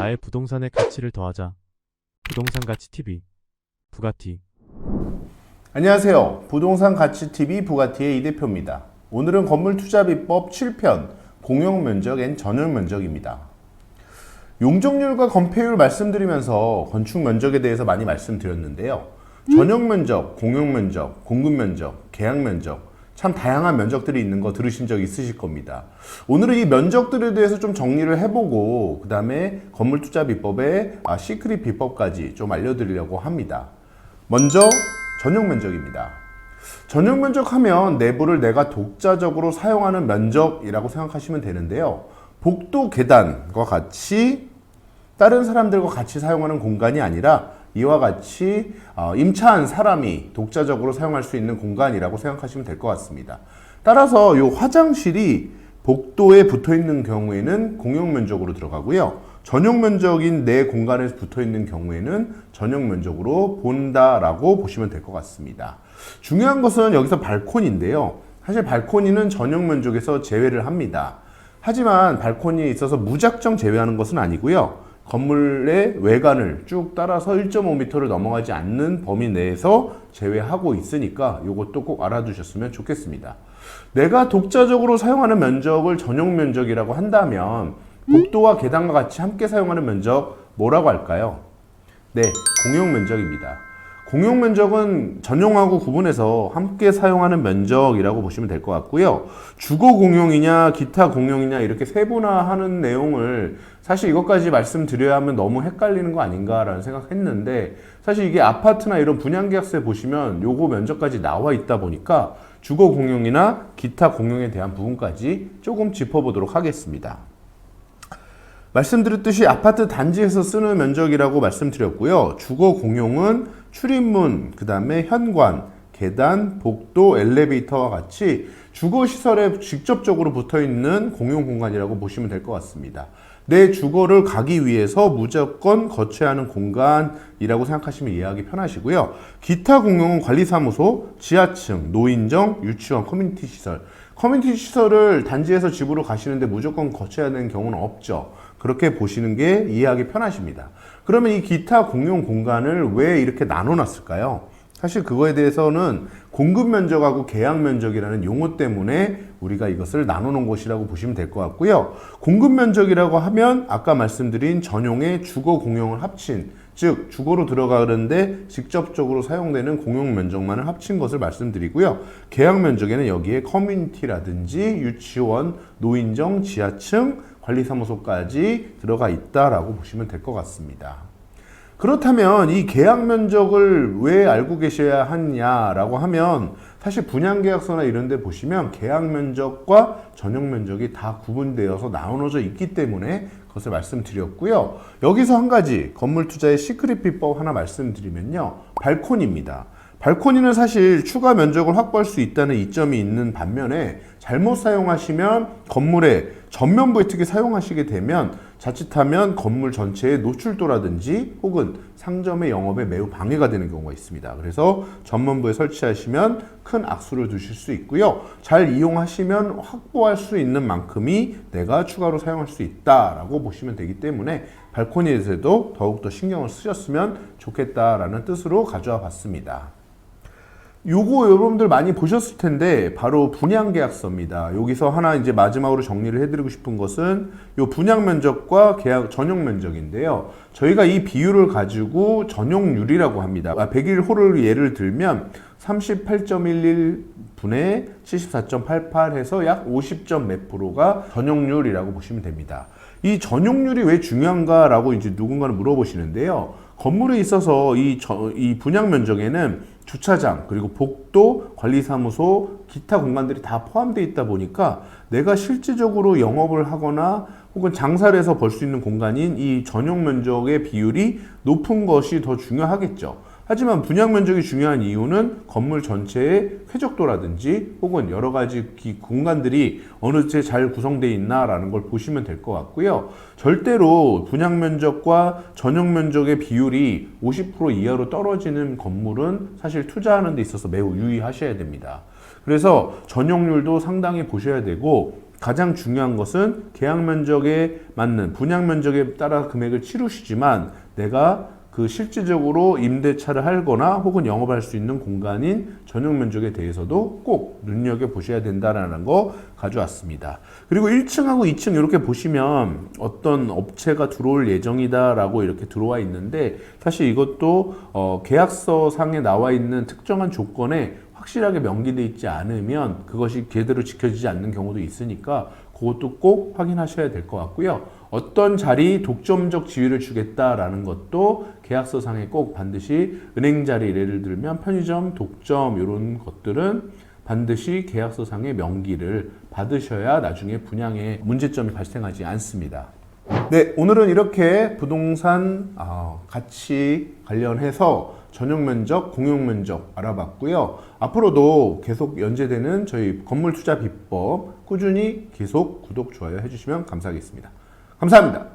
나의 부동산의 가치를 더하자. 부동산 가치 TV 부가티. 안녕하세요. 부동산 가치TV 부가티의 이 대표입니다. 오늘은 건물 투자 비법 7편 공용 면적 앤 전용 면적입니다. 용적률과 건폐율 말씀드리면서 건축 면적에 대해서 많이 말씀드렸는데요. 전용 면적, 공용 면적, 공급 면적, 계약 면적, 참 다양한 면적들이 있는 거 들으신 적 있으실 겁니다. 오늘은 이 면적들에 대해서 좀 정리를 해보고 그 다음에 건물 투자 비법의 시크릿 비법까지 좀 알려드리려고 합니다. 먼저 전용 면적입니다. 전용 면적 하면 내부를 내가 독자적으로 사용하는 면적이라고 생각하시면 되는데요. 복도 계단과 같이 다른 사람들과 같이 사용하는 공간이 아니라 이와 같이 임차한 사람이 독자적으로 사용할 수 있는 공간이라고 생각하시면 될 것 같습니다. 따라서 이 화장실이 복도에 붙어 있는 경우에는 공용 면적으로 들어가고요. 전용 면적인 내 공간에 붙어 있는 경우에는 전용 면적으로 본다라고 보시면 될 것 같습니다. 중요한 것은 여기서 발코니인데요. 사실 발코니는 전용 면적에서 제외를 합니다. 하지만 발코니에 있어서 무작정 제외하는 것은 아니고요. 건물의 외관을 쭉 따라서 1.5m를 넘어가지 않는 범위 내에서 제외하고 있으니까 이것도 꼭 알아두셨으면 좋겠습니다. 내가 독자적으로 사용하는 면적을 전용 면적이라고 한다면 복도와 계단과 같이 함께 사용하는 면적 뭐라고 할까요? 네, 공용 면적입니다. 공용 면적은 전용하고 구분해서 함께 사용하는 면적이라고 보시면 될 것 같고요. 주거 공용이냐 기타 공용이냐 이렇게 세분화하는 내용을 사실 이것까지 말씀드려야 하면 너무 헷갈리는 거 아닌가라는 생각했는데 사실 이게 아파트나 이런 분양계약서에 보시면 요거 면적까지 나와 있다 보니까 주거 공용이나 기타 공용에 대한 부분까지 조금 짚어보도록 하겠습니다. 말씀드렸듯이 아파트 단지에서 쓰는 면적이라고 말씀드렸고요. 주거 공용은 출입문, 그 다음에 현관, 계단, 복도, 엘리베이터와 같이 주거시설에 직접적으로 붙어있는 공용 공간이라고 보시면 될 것 같습니다. 내 주거를 가기 위해서 무조건 거쳐야 하는 공간이라고 생각하시면 이해하기 편하시고요. 기타 공용은 관리사무소, 지하층, 노인정, 유치원, 커뮤니티 시설. 커뮤니티 시설을 단지에서 집으로 가시는데 무조건 거쳐야 되는 경우는 없죠. 그렇게 보시는 게 이해하기 편하십니다. 그러면 이 기타 공용 공간을 왜 이렇게 나눠 놨을까요? 사실 그거에 대해서는 공급 면적하고 계약 면적이라는 용어 때문에 우리가 이것을 나눠 놓은 것이라고 보시면 될 것 같고요. 공급 면적이라고 하면 아까 말씀드린 전용의 주거 공용을 합친, 즉 주거로 들어가는데 직접적으로 사용되는 공용 면적만을 합친 것을 말씀드리고요. 계약 면적에는 여기에 커뮤니티라든지 유치원, 노인정, 지하층, 관리사무소까지 들어가 있다라고 보시면 될 것 같습니다. 그렇다면 이 계약 면적을 왜 알고 계셔야 하냐라고 하면 사실 분양계약서나 이런 데 보시면 계약 면적과 전용 면적이 다 구분되어서 나눠져 있기 때문에 그것을 말씀드렸고요. 여기서 한 가지 건물 투자의 시크릿 비법 하나 말씀드리면요. 발코니입니다. 발코니는 사실 추가 면적을 확보할 수 있다는 이점이 있는 반면에 잘못 사용하시면 건물의 전면부에 특히 사용하시게 되면 자칫하면 건물 전체의 노출도라든지 혹은 상점의 영업에 매우 방해가 되는 경우가 있습니다. 그래서 전면부에 설치하시면 큰 악수를 두실 수 있고요. 잘 이용하시면 확보할 수 있는 만큼이 내가 추가로 사용할 수 있다라고 보시면 되기 때문에 발코니에 대해서도 더욱더 신경을 쓰셨으면 좋겠다라는 뜻으로 가져와 봤습니다. 요거 여러분들 많이 보셨을 텐데 바로 분양계약서입니다. 여기서 하나 이제 마지막으로 정리를 해드리고 싶은 것은 요 분양 면적과 계약 전용 면적인데요. 저희가 이 비율을 가지고 전용률이라고 합니다. 101호를 예를 들면 38.11분의 74.88 해서 약 50점 몇 프로가 전용률이라고 보시면 됩니다. 이 전용률이 왜 중요한가라고 이제 누군가는 물어보시는데요. 건물에 있어서 이 분양 면적에는 주차장, 그리고 복도, 관리사무소, 기타 공간들이 다 포함되어 있다 보니까 내가 실질적으로 영업을 하거나 혹은 장사를 해서 벌 수 있는 공간인 이 전용 면적의 비율이 높은 것이 더 중요하겠죠. 하지만 분양 면적이 중요한 이유는 건물 전체의 쾌적도라든지 혹은 여러 가지 공간들이 어느 때 잘 구성되어 있나라는 걸 보시면 될 것 같고요. 절대로 분양 면적과 전용 면적의 비율이 50% 이하로 떨어지는 건물은 사실 투자하는 데 있어서 매우 유의하셔야 됩니다. 그래서 전용률도 상당히 보셔야 되고 가장 중요한 것은 계약 면적에 맞는 분양 면적에 따라 금액을 치르시지만 내가 그 실질적으로 임대차를 하거나 혹은 영업할 수 있는 공간인 전용 면적에 대해서도 꼭 눈여겨보셔야 된다라는 거 가져왔습니다. 그리고 1층하고 2층 이렇게 보시면 어떤 업체가 들어올 예정이다라고 이렇게 들어와 있는데 사실 이것도 계약서 상에 나와 있는 특정한 조건에 확실하게 명기되어 있지 않으면 그것이 제대로 지켜지지 않는 경우도 있으니까 그것도 꼭 확인하셔야 될 것 같고요. 어떤 자리 독점적 지위를 주겠다라는 것도 계약서 상에 꼭 반드시 은행 자리 예를 들면 편의점, 독점 이런 것들은 반드시 계약서 상의 명기를 받으셔야 나중에 분양에 문제점이 발생하지 않습니다. 네, 오늘은 이렇게 부동산 가치 관련해서 전용 면적, 공용 면적 알아봤고요. 앞으로도 계속 연재되는 저희 건물 투자 비법 꾸준히 계속 구독, 좋아요 해주시면 감사하겠습니다. 감사합니다.